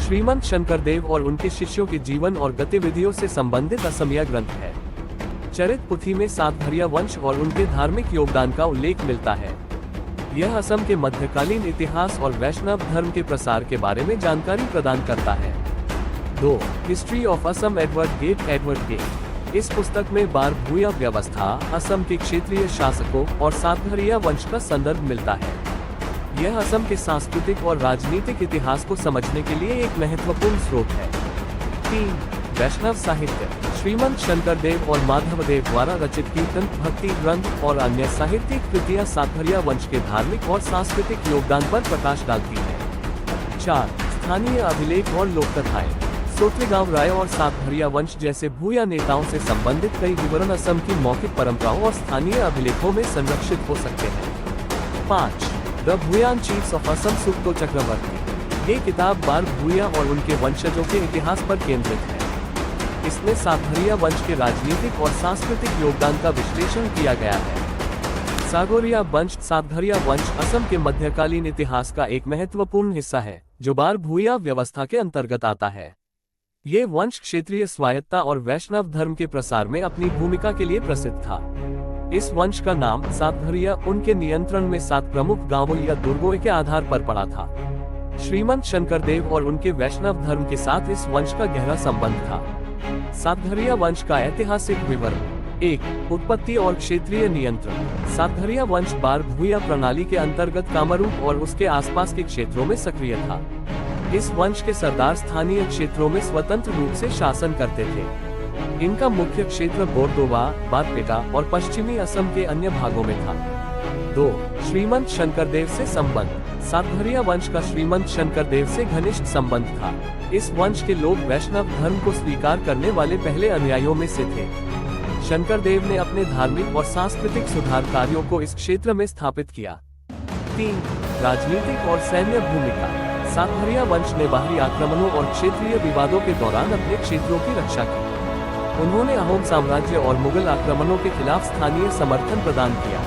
श्रीमंत शंकरदेव और उनके शिष्यों के जीवन और गतिविधियों से संबंधित असमिया ग्रंथ है। चरित पुथी में सातभरिया वंश और उनके धार्मिक योगदान का उल्लेख मिलता है। यह असम के मध्यकालीन इतिहास और वैष्णव धर्म के प्रसार के बारे में जानकारी प्रदान करता है। 2. History of Assam Edward Gait. इस पुस्तक में बार भूया व्यवस्था, असम के क्षेत्रीय शासकों और सातभरिया वंश का संदर्भ मिलता है। यह असम के सांस्कृतिक और राजनीतिक इतिहास को समझने के लिए एक महत्वपूर्ण स्रोत है। 3. वैष्णव साहित्य। श्रीमंत शंकरदेव और माधवदेव द्वारा रचित कीर्तन, भक्ति ग्रंथ और अन्य साहित्यिक कृतियां सातभरिया वंश के धार्मिक और सांस्कृतिक योगदान पर प्रकाश डालती हैं। 4. स्थानीय अभिलेख और लोककथाएं। सोत्रिगांव राय और सातभरिया वंश जैसे भूया नेताओं से संबंधित कई विवरण असम की मौखिक परंपराओं और स्थानीय अभिलेखों में संरक्षित हो सकते हैं। 5. The Bhuyan chiefs of Assam, Sukto Chakravarti. ये किताब बार भूया और उनके वंशजों के इतिहास पर केंद्रित है। इसमें सातभरिया वंश के राजनीतिक और सांस्कृतिक योगदान का विश्लेषण किया गया है। सागोरिया वंश। सातभरिया वंश असम के मध्यकालीन इतिहास का एक महत्वपूर्ण हिस्सा है, जो बार भूया व्यवस्था के अंतर्गत आता है। ये वंश क्षेत्रीय स्वायत्ता और वैष्णव धर्म के प्रसार में अपनी भूमिका के लिए प्रसिद्ध था। इस वंश का नाम सातभरिया उनके नियंत्रण में 7 प्रमुख गांवों या दुर्गों के आधार पर पड़ा था। श्रीमंत शंकरदेव और उनके वैष्णव धर्म के साथ इस वंश का गहरा संबंध था। सातभरिया वंश का ऐतिहासिक विवरण। 1. उत्पत्ति और क्षेत्रीय नियंत्रण। सातभरिया वंश बार भूया प्रणाली के अंतर्गत कामरूप और उसके आसपास के क्षेत्रों में सक्रिय था। इस वंश के सरदार स्थानीय क्षेत्रों में स्वतंत्र रूप से शासन करते थे। इनका मुख्य क्षेत्र बोरदोबा, बारपेटा और पश्चिमी असम के अन्य भागों में था। 2. श्रीमंत शंकरदेव से संबंध। सातभरिया वंश का श्रीमंत शंकरदेव से घनिष्ठ संबंध था। इस वंश के लोग वैष्णव धर्म को स्वीकार करने वाले पहले अनुयायियों में से थे। शंकरदेव ने अपने धार्मिक और सांस्कृतिक सुधार कार्यों को इस क्षेत्र में स्थापित किया। 3. राजनीतिक और सैन्य भूमिका। सातभरिया वंश ने बाहरी आक्रमणों और क्षेत्रीय विवादों के दौरान अपने क्षेत्रों की रक्षा की। उन्होंने अहोम साम्राज्य और मुगल आक्रमणों के खिलाफ स्थानीय समर्थन प्रदान किया।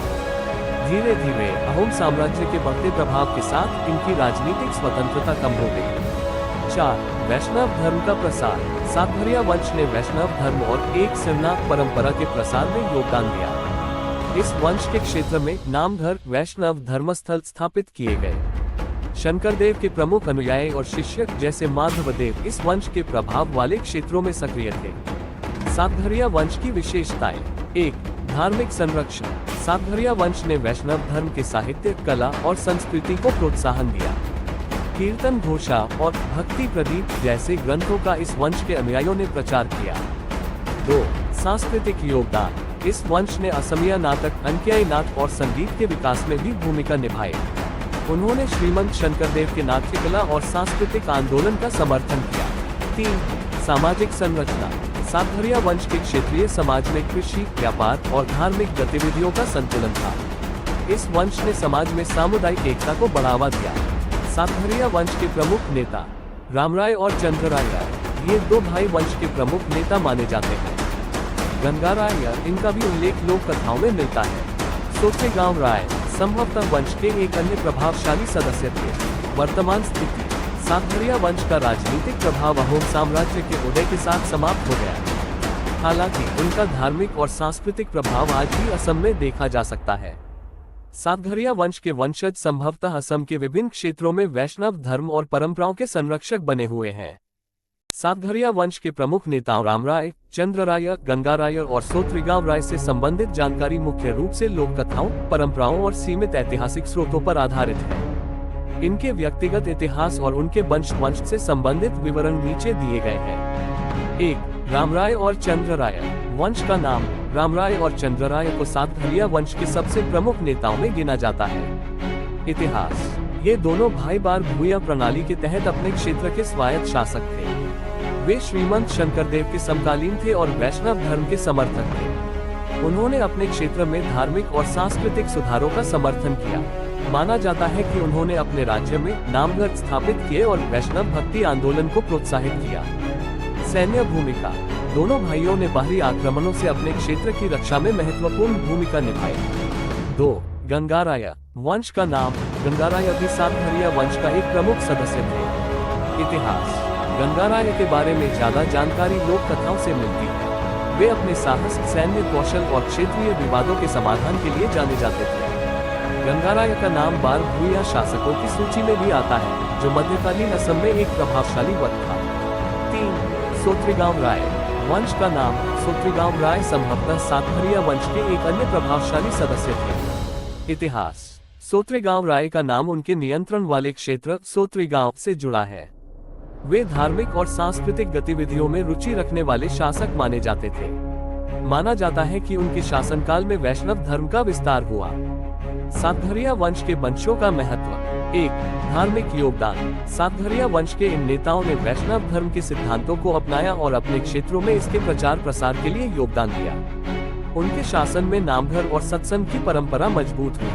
धीरे धीरे अहोम साम्राज्य के बढ़ते प्रभाव के साथ इनकी राजनीतिक स्वतंत्रता कम हो गई। 4. वैष्णव धर्म का प्रसार। सातभरिया वंश ने वैष्णव धर्म और एक शरणागत परंपरा के प्रसार में योगदान दिया। इस वंश के क्षेत्र में नामधर वैष्णव धर्मस्थल स्थापित किए गए। शंकरदेव के प्रमुख अनुयायी और शिष्य जैसे माधवदेव इस वंश के प्रभाव वाले क्षेत्रों में सक्रिय थे। सातभरिया वंश की विशेषताएं। 1. धार्मिक संरक्षण। सातभरिया वंश ने वैष्णव धर्म के साहित्य, कला और संस्कृति को प्रोत्साहन दिया। कीर्तन घोषा और भक्ति प्रदीप जैसे ग्रंथों का इस वंश के अनुयायियों ने प्रचार किया। 2. सांस्कृतिक योगदान। इस वंश ने असमिया नाटक, अंक्याई नाट और संगीत के विकास में भी भूमिका निभाई। उन्होंने श्रीमंत शंकरदेव के नाट्य कला और सांस्कृतिक आंदोलन का समर्थन किया। 3. सामाजिक संरचना। सातभरिया वंश के क्षेत्रीय समाज में कृषि, व्यापार और धार्मिक गतिविधियों का संतुलन था। इस वंश ने समाज में सामुदायिक एकता को बढ़ावा दिया। सातभरिया वंश के प्रमुख नेता रामराय और चंद्रराय, ये 2 भाई वंश के प्रमुख नेता माने जाते हैं। गंगाराय, इनका भी उल्लेख लोक कथाओं में मिलता है। सोत्रिगांव राय संभवतः वंश के एक अन्य प्रभावशाली सदस्य थे। वर्तमान स्थिति। सातभरिया वंश का राजनीतिक प्रभाव अहोम साम्राज्य के उदय के साथ समाप्त हो गया। हालांकि उनका धार्मिक और सांस्कृतिक प्रभाव आज भी असम में देखा जा सकता है। सातभरिया वंश के वंशज संभवतः असम के विभिन्न क्षेत्रों में वैष्णव धर्म और परंपराओं के संरक्षक बने हुए हैं। सातभरिया वंश के प्रमुख नेताओं रामराय, चंद्रराय, गंगाराय और सोत्रिगांव राय से संबंधित जानकारी मुख्य रूप से लोक कथाओं, परंपराओं और सीमित ऐतिहासिक स्रोतों पर आधारित है। इनके व्यक्तिगत इतिहास और उनके वंश से संबंधित विवरण नीचे दिए गए हैं। 1. रामराय और चंद्रराय। वंश का नाम रामराय और चंद्रराय को सातभरिया वंश के सबसे प्रमुख नेताओं में गिना जाता है। इतिहास। ये दोनों भाई बार भूया प्रणाली के तहत अपने क्षेत्र के स्वायत्त शासक थे। वे श्रीमंत शंकरदेव के समकालीन थे और वैष्णव धर्म के समर्थक थे। उन्होंने अपने क्षेत्र में धार्मिक और सांस्कृतिक सुधारों का समर्थन किया। माना जाता है कि उन्होंने अपने राज्य में नामघर स्थापित किए और वैष्णव भक्ति आंदोलन को प्रोत्साहित किया। सैन्य भूमिका। दोनों भाइयों ने बाहरी आक्रमणों से अपने क्षेत्र की रक्षा में महत्वपूर्ण भूमिका निभाई। 2. गंगाराय। वंश का नाम गंगाराय भी सातभरिया वंश का एक प्रमुख सदस्य थे। इतिहास। गंगाराय के बारे में ज्यादा जानकारी लोक कथाओं से मिलती है। वे अपने साहस, सैन्य कौशल और क्षेत्रीय विवादों के समाधान के लिए जाने जाते थे। गंगाराय का नाम बार भूया शासकों की सूची में भी आता है, जो मध्यकालीन असम में एक प्रभावशाली वक्त था। 3. सोत्रिगांव राय। वंश का नाम सोत्रिगांव राय संभवतः सातभरिया वंश के एक अन्य प्रभावशाली सदस्य थे। इतिहास। सोत्रिगांव राय का नाम उनके नियंत्रण वाले क्षेत्र सोत्रिगांव से जुड़ा है। वे धार्मिक और सांस्कृतिक गतिविधियों में रुचि रखने वाले शासक माने जाते थे। माना जाता है कि उनके शासनकाल में वैष्णव धर्म का विस्तार हुआ। सातभरिया वंश के वंशों का महत्व। 1. धार्मिक योगदान। सातभरिया वंश के इन नेताओं ने वैष्णव धर्म के सिद्धांतों को अपनाया और अपने क्षेत्रों में इसके प्रचार प्रसार के लिए योगदान दिया। उनके शासन में नामधर और सत्संग की परंपरा मजबूत हुई।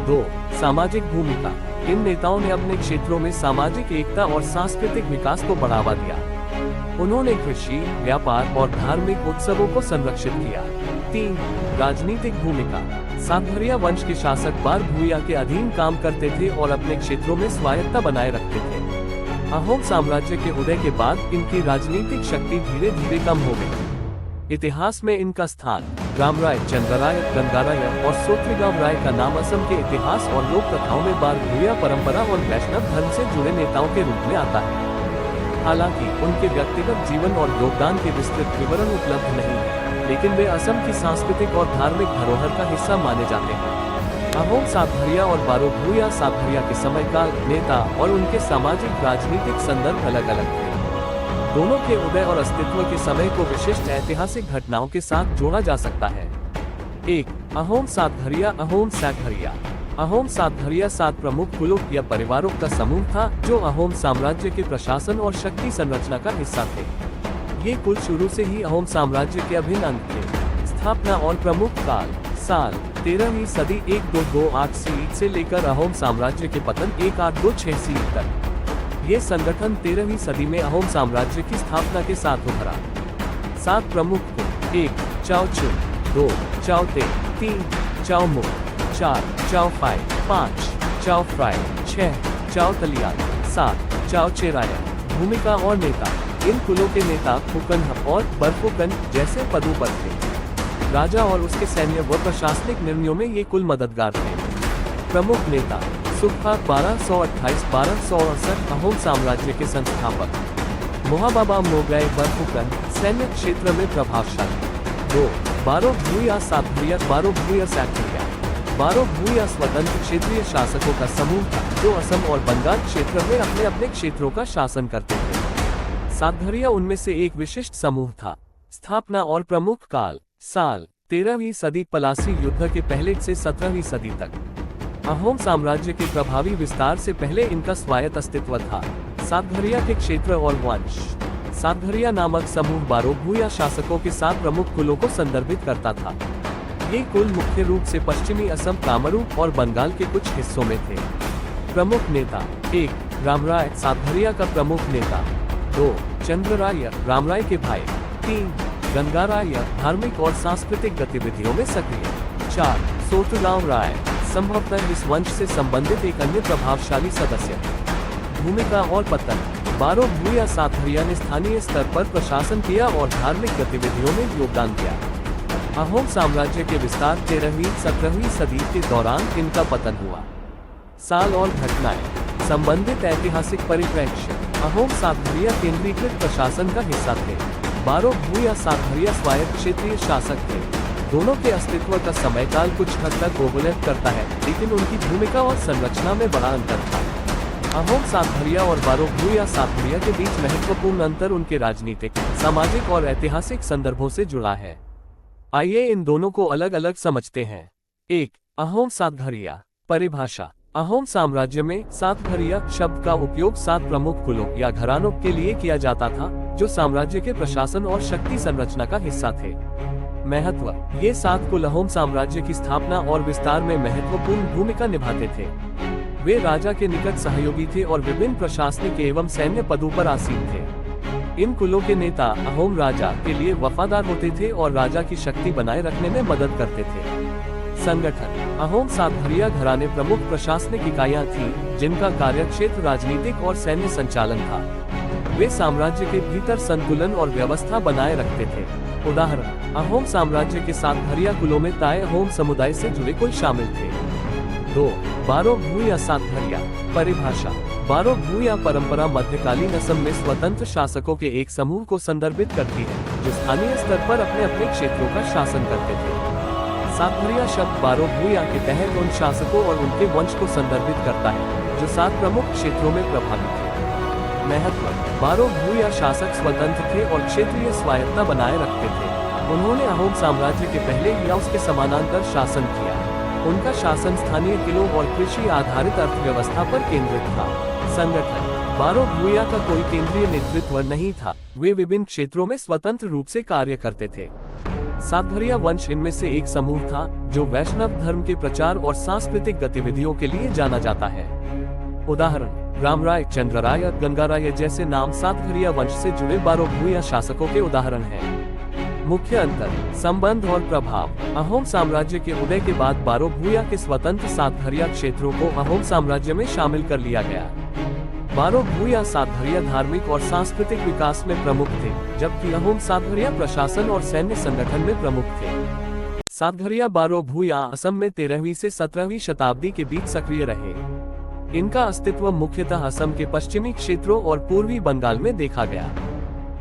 2. सामाजिक भूमिका। इन नेताओं ने अपने क्षेत्रों में सामाजिक एकता और सांस्कृतिक विकास को बढ़ावा दिया। उन्होंने कृषि, व्यापार और धार्मिक उत्सवों को संरक्षित किया। 3. राजनीतिक भूमिका। सातभरिया वंश के शासक बार भूया के अधीन काम करते थे और अपने क्षेत्रों में स्वायत्ता बनाए रखते थे। अहोम साम्राज्य के उदय के बाद इनकी राजनीतिक शक्ति धीरे धीरे कम हो गई। इतिहास में इनका स्थान रामराय, चंद्रराय, गंगाराय और सोत्रिगांव राय का नाम असम के इतिहास और लोक कथाओं में बार भूया परंपरा और वैष्णव धर्म से जुड़े नेताओं के रूप में आता है। हालांकि उनके व्यक्तिगत जीवन और योगदान के विस्तृत विवरण उपलब्ध नहीं है, लेकिन वे असम की सांस्कृतिक और धार्मिक धरोहर का हिस्सा माने जाते हैं। अहोम सातभरिया और बारो भूया सातभरिया के समयकाल, नेता और उनके सामाजिक राजनीतिक संदर्भ अलग अलग थे। दोनों के उदय और अस्तित्व के समय को विशिष्ट ऐतिहासिक घटनाओं के साथ जोड़ा जा सकता है। 1. अहोम सातभरिया। अहोम सातभरिया। अहोम सातभरिया 7 प्रमुख कुलों या परिवारों का समूह था, जो अहोम साम्राज्य के प्रशासन और शक्ति संरचना का हिस्सा थे। ये कुल शुरू से ही अहोम साम्राज्य के अभिन्न अंग थे। स्थापना और प्रमुख काल। साल 13वीं सदी 1228 ईस्वी से लेकर अहोम साम्राज्य के पतन 1826 ईस्वी तक। ये संगठन 13वीं सदी में अहोम साम्राज्य की स्थापना के साथ उभरा। 7 प्रमुख कुल। 1. चाओचुन। 2. चाओते। 3. चाओमुख। 4. चाओफाई। 5. चाओफ्राई। 6. चाओतलियान। 7. चाओचेराया। भूमिका और नेता। इन कुलों के नेता फुकन और बरफुकन जैसे पदों पर थे। राजा और उसके सैन्य व प्रशासनिक निर्णयों में ये कुल मददगार थे। प्रमुख नेता। सुखपा 1228-1268 अहोम साम्राज्य के संस्थापक। मोहाबाबा मोगराय बरफुकन सैन्य क्षेत्र में प्रभावशाली। 2. बारो भूया सातभरिया। बारो भूया सातभरिया। बारो भूया स्वतंत्र क्षेत्रीय शासकों का समूह था, जो असम और बंगाल क्षेत्र में अपने अपने क्षेत्रों का शासन करते थे। सातभरिया उनमें से एक विशिष्ट समूह था। स्थापना और प्रमुख काल। साल 13वीं सदी पलासी युद्ध के पहले से 17वीं सदी तक। अहोम साम्राज्य के प्रभावी विस्तार से पहले इनका स्वायत्त अस्तित्व था। सातभरिया के क्षेत्र और वंश। सातभरिया नामक समूह बारो भूया शासकों के 7 प्रमुख कुलों को संदर्भित करता था। ये कुल मुख्य रूप से पश्चिमी असम, कामरूप और बंगाल के कुछ हिस्सों में थे। प्रमुख नेता। 1. रामराय, सातभरिया का प्रमुख नेता। 2. चंद्रराय, रामराय के भाई। 3. गंगाराय, धार्मिक और सांस्कृतिक गतिविधियों में सक्रिय। 4. सोत्रिगांव राय, संभवतः इस वंश से संबंधित एक अन्य प्रभावशाली सदस्य। भूमिका और पतन। बारो भूया सातभरिया ने स्थानीय स्तर पर प्रशासन किया और धार्मिक गतिविधियों में योगदान दिया। अहोम साम्राज्य के विस्तार 13वीं-17वीं सदी के दौरान इनका पतन हुआ। साल और घटनाएं। संबंधित ऐतिहासिक परिप्रेक्ष्य। अहोम सातभरिया केंद्रीकृत प्रशासन का हिस्सा थे। बारो भूया सातभरिया स्वायत्त क्षेत्रीय शासक थे। दोनों के अस्तित्व का समयकाल कुछ हद तक ओवरलैप करता है, लेकिन उनकी भूमिका और संरचना में बड़ा अंतर था। अहोम सातभरिया और बारो भूया सातभरिया के बीच महत्वपूर्ण अंतर उनके राजनीतिक, सामाजिक और ऐतिहासिक संदर्भों से जुड़ा है। आइए इन दोनों को अलग अलग समझते हैं। 1. अहोम सातभरिया। परिभाषा। अहोम साम्राज्य में सातभरिया शब्द का उपयोग 7 प्रमुख कुलों या घरानों के लिए किया जाता था, जो साम्राज्य के प्रशासन और शक्ति संरचना का हिस्सा थे। महत्व। ये 7 कुल अहोम साम्राज्य की स्थापना और विस्तार में महत्वपूर्ण भूमिका निभाते थे। वे राजा के निकट सहयोगी थे और विभिन्न प्रशासनिक एवं सैन्य पदों पर आसीन थे। इन कुलों के नेता अहोम राजा के लिए वफादार होते थे और राजा की शक्ति बनाए रखने में मदद करते थे। संगठन। अहोम सातभरिया घराने प्रमुख प्रशासनिक इकाइयां थीं, जिनका कार्यक्षेत्र राजनीतिक और सैन्य संचालन था। वे साम्राज्य के भीतर संतुलन और व्यवस्था बनाए रखते थे। उदाहरण, अहोम साम्राज्य के सातभरिया कुलों में ताय अहोम समुदाय से जुड़े कोई शामिल थे। 2. बारो भूया सातभरिया। परिभाषा। बारो भूया परंपरा मध्यकालीन असम में स्वतंत्र शासकों के एक समूह को संदर्भित करती है, जो स्थानीय स्तर पर अपने अपने क्षेत्रों का शासन करते थे। सातभरिया शब्द बारो भूया के तहत उन शासकों और उनके वंश को संदर्भित करता है, जो 7 प्रमुख क्षेत्रों में प्रभावित थे। महत्व। बारो भूया शासक स्वतंत्र थे और क्षेत्रीय स्वायत्ता बनाए रखते थे। उन्होंने अहोम साम्राज्य के पहले या उसके समानांतर शासन किया। उनका शासन स्थानीय किलों और कृषि आधारित अर्थव्यवस्था पर केंद्रित था। संगठन। बारो भूया का कोई केंद्रीय नेतृत्व नहीं था, वे विभिन्न क्षेत्रों में स्वतंत्र रूप से कार्य करते थे। सातभरिया वंश इनमें से एक समूह था, जो वैष्णव धर्म के प्रचार और सांस्कृतिक गतिविधियों के लिए जाना जाता है। उदाहरण, रामराय, चंद्रराय, गंगाराय जैसे नाम सातभरिया वंश से जुड़े बारो भूया शासकों के उदाहरण हैं। मुख्य अंतर, संबंध और प्रभाव। अहोम साम्राज्य के उदय के बाद बारो भूया के स्वतंत्र सातभरिया क्षेत्रों को अहोम साम्राज्य में शामिल कर लिया गया। बारो भूया सातभरिया धार्मिक और सांस्कृतिक विकास में प्रमुख थे, जबकि अहोम सातभरिया प्रशासन और सैन्य संगठन में प्रमुख थे। सातभरिया बारो भूया असम में 13वीं से 17वीं शताब्दी के बीच सक्रिय रहे। इनका अस्तित्व मुख्यतः असम के पश्चिमी क्षेत्रों और पूर्वी बंगाल में देखा गया।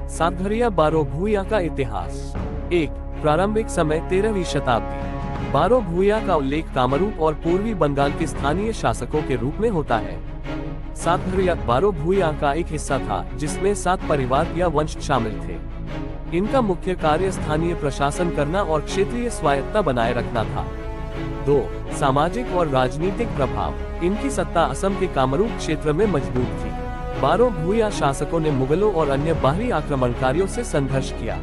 सातभरिया बारो भूया का इतिहास। 1. प्रारंभिक समय 13वीं शताब्दी। बारो भूया का उल्लेख कामरूप और पूर्वी बंगाल के स्थानीय शासकों के रूप में होता है। सातभरिया बारो भूया का एक हिस्सा था, जिसमें 7 परिवार या वंश शामिल थे। इनका मुख्य कार्य स्थानीय प्रशासन करना और क्षेत्रीय स्वायत्ता बनाए रखना था। 2. सामाजिक और राजनीतिक प्रभाव। इनकी सत्ता असम के कामरूप क्षेत्र में मजबूत थी। बारो भूया शासकों ने मुगलों और अन्य बाहरी आक्रमणकारियों से संघर्ष किया।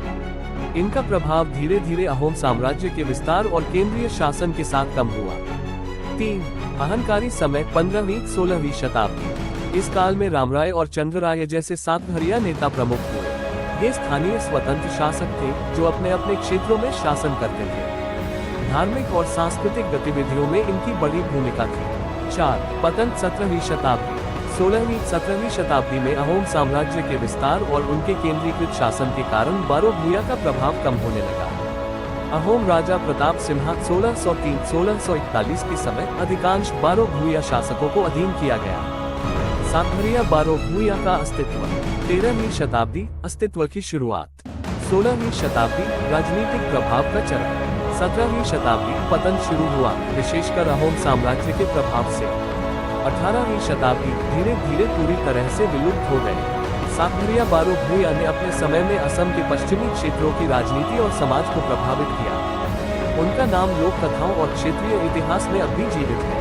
इनका प्रभाव धीरे धीरे अहोम साम्राज्य के विस्तार और केंद्रीय शासन के साथ कम हुआ। 3. अहंकारी समय 15वीं-16वीं शताब्दी। इस काल में रामराय और चंद्रराय जैसे सातभरिया नेता प्रमुख हुए। ये स्थानीय स्वतंत्र शासक थे, जो अपने अपने क्षेत्रों में शासन करते थे। धार्मिक और सांस्कृतिक गतिविधियों में इनकी बड़ी भूमिका थी। 4. पतन 17वीं शताब्दी। 16वीं-17वीं शताब्दी में अहोम साम्राज्य के विस्तार और उनके केंद्रीकृत शासन के कारण बारो भूया का प्रभाव कम होने लगा। अहोम राजा प्रताप सिम्हा 1603-1641 के समय अधिकांश बारो भूया शासकों को अधीन किया गया। सातभरिया बारो भूया का अस्तित्व। 13वीं शताब्दी, अस्तित्व की शुरुआत। 16वीं शताब्दी, राजनीतिक प्रभाव का चरण। 17वीं शताब्दी, पतन शुरू हुआ, विशेषकर अहोम साम्राज्य के प्रभाव से। 18वीं शताब्दी, धीरे धीरे पूरी तरह से विलुप्त हो गए। सातभरिया बारो भूया ने अपने समय में असम के पश्चिमी क्षेत्रों की राजनीति और समाज को प्रभावित किया। उनका नाम लोक कथाओं और क्षेत्रीय इतिहास में अब भी जीवित है।